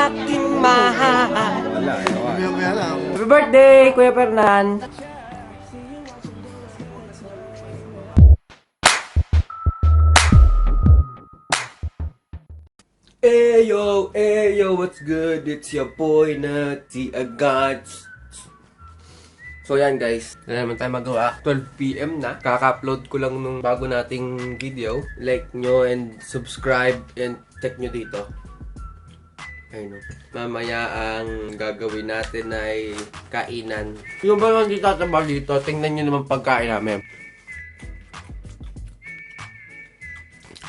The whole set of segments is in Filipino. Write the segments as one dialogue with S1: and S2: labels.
S1: aking mahal.
S2: Wala,
S3: Maya lang.
S1: Happy birthday, Kuya Fernan. Ayo, what's good? It's your boy Nati Agats. So yan guys, wala naman tayo magawa. 12 PM na. Kaka-upload ko lang nung bago nating video. Like nyo and subscribe and check nyo dito. Ayun o. Mamaya ang gagawin natin ay kainan. Yung ba naman dito tataba dito, tingnan nyo naman pagkain namin.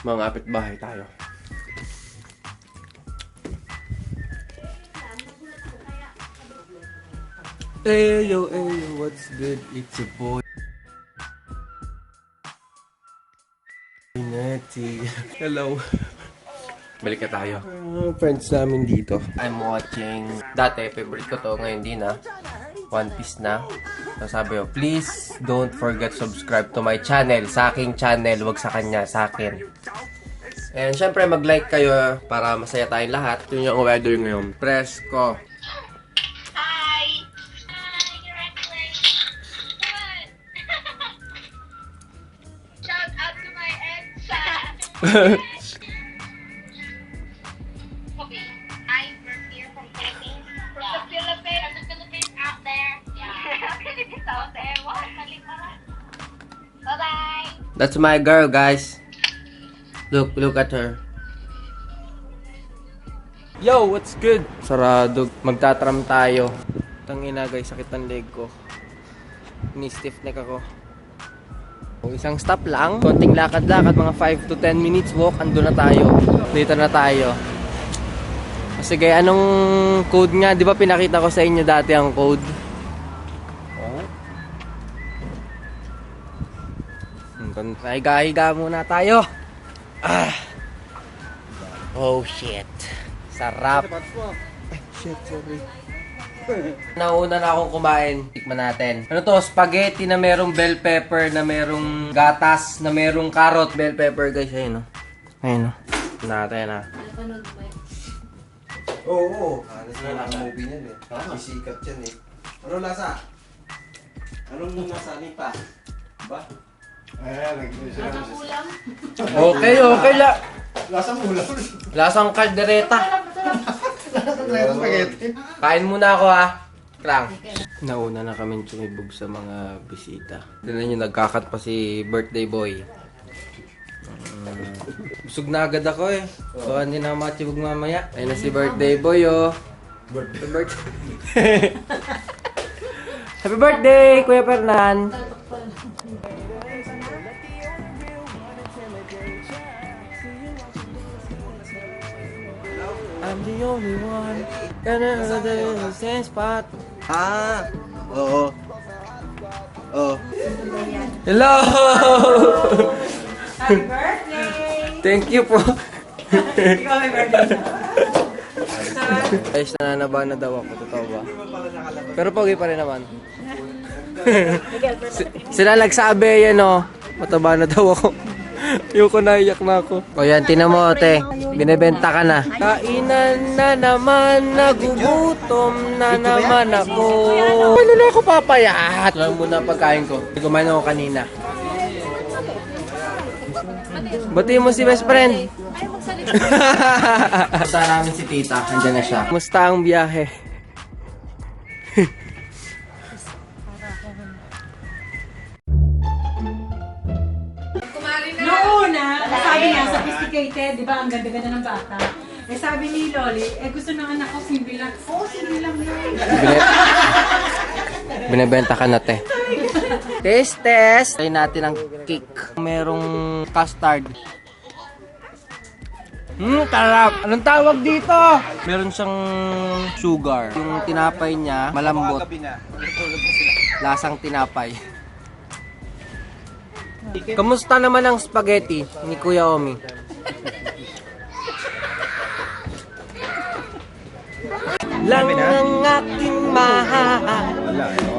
S1: Mga kapitbahay tayo. Ayo, what's good? It's your boy Nati. Hello. Balik na tayo. Friends namin dito. I'm watching. Dati, favorite ko to. Ngayon din na. One Piece na. So sabi ko, please don't forget subscribe to my channel. Sa aking channel. Wag sa kanya. Sa akin. And syempre, mag-like kayo para masaya tayong lahat. Yun yung weather ngayon. Presko.
S4: Copy. I'm here from Philippines. From the Philippines out there. Yeah. Philippines out there. Bye-bye.
S1: That's my girl, guys. Look at her. Yo, what's good? Sarado. Magtatram tayo. Tangina guys, sakit ang leg ko. Ni-stiff neck ako. Isang stop lang, konting lakad-lakad, mga 5 to 10 minutes walk, ando na tayo. Dito na tayo. Sige, anong code nga? Di ba pinakita ko sa inyo dati ang code? Higa-higa muna tayo. Oh shit. Sarap. Shit, sorry. Nauna na akong kumain. Tikman natin. Ano to? Spaghetti na merong bell pepper, na merong gatas, na merong carrot. Bell pepper guys, ayun o. Ayun o. Natin ha.
S3: Oo. Ang movie niyan eh. Sisikat yan eh. Ano lasa? Anong lasa ni pa? Ba?
S4: Lasang ulam.
S1: Okay la.
S3: Lasang ulam.
S1: Lasang kaldereta.
S3: Lasang spaghetti.
S1: Kain muna ako ha. Krang. Nauna na kami sumibog sa mga bisita. Tignan nyo, nagkakat pa si birthday boy. Busog na agad ako eh. So hindi na matibog mamaya. Ayun na si birthday boy oh. Happy birthday. Happy birthday, Kuya Fernan. I'm the only one. Gonna the same spot.
S3: Ah! Oo. Oh.
S1: Hello!
S5: Happy birthday!
S1: Thank you po.
S5: Ikaw may birthday.
S1: Guys, nananaba na daw ako. Totoo ba? Pero pogi pa rin naman. Sila nagsabi yan o. Mataba na daw ako. Yung ko naiyak na ako. O yan, tinan mo te. Binibenta ka na. Kainan na naman, nagugutom na naman ako. Ano na ako papayat? Lang muna ang pagkain ko. Kumain ako kanina. Bati mo si best friend. Punta namin si tita. Andiyan na siya. Kumusta ang biyahe?
S5: Noong una, sabi niya, sophisticated, di ba? Ang ganda-ganda ng bata. Eh sabi ni Loli, gusto ng anak ko simple lang. Oo, simple lang yun.
S1: Binibenta ka na te. Test! Try natin ang cake. Merong custard. Tarap! Anong tawag dito? Meron siyang sugar. Yung tinapay niya, malambot. Lasang tinapay. Kamusta naman ang spaghetti ni Kuya Omi? Lang ang aking mahal.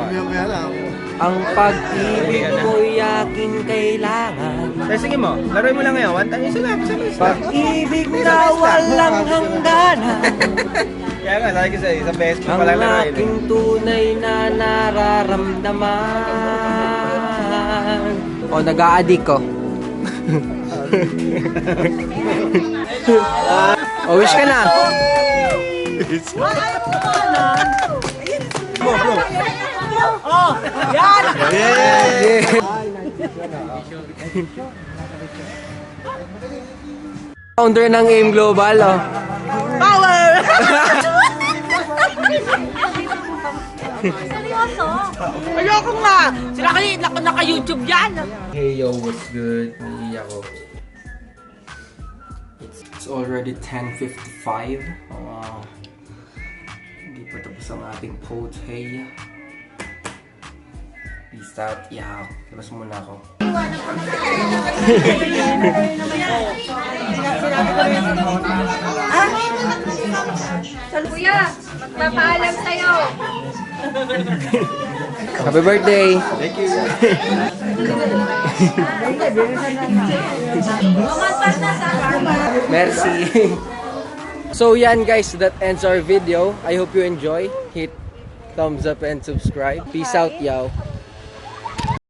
S3: Maya lang.
S1: Ang pag-ibig mo'y aking kailangan.
S2: Sige mo, laruin mo lang ngayon. One time, isa lang.
S1: Pag-ibig na walang hangganan.
S2: Kaya nga, sabi ko sa'yo, isang beses mo
S1: Ang
S2: pala laruin.
S1: aking tunay na nararamdaman. O, nag-a-addict ko. O, wish ka na. Founder ng AIM Global, oh.
S6: Ayoko nga! Sila kayo, naka-YouTube yan!
S1: Hey yo, what's good? Hindi ako. It's already 10:55. Hindi pa tapos ang ating post. Hey. Peace out, yaw. Labas muna ako.
S4: Kuya, magpapaalam sa'yo.
S1: Happy birthday!
S2: Thank you.
S1: Merci! So yan guys, that ends our video. I hope you enjoy. Hit thumbs up and subscribe. Peace out, yaw.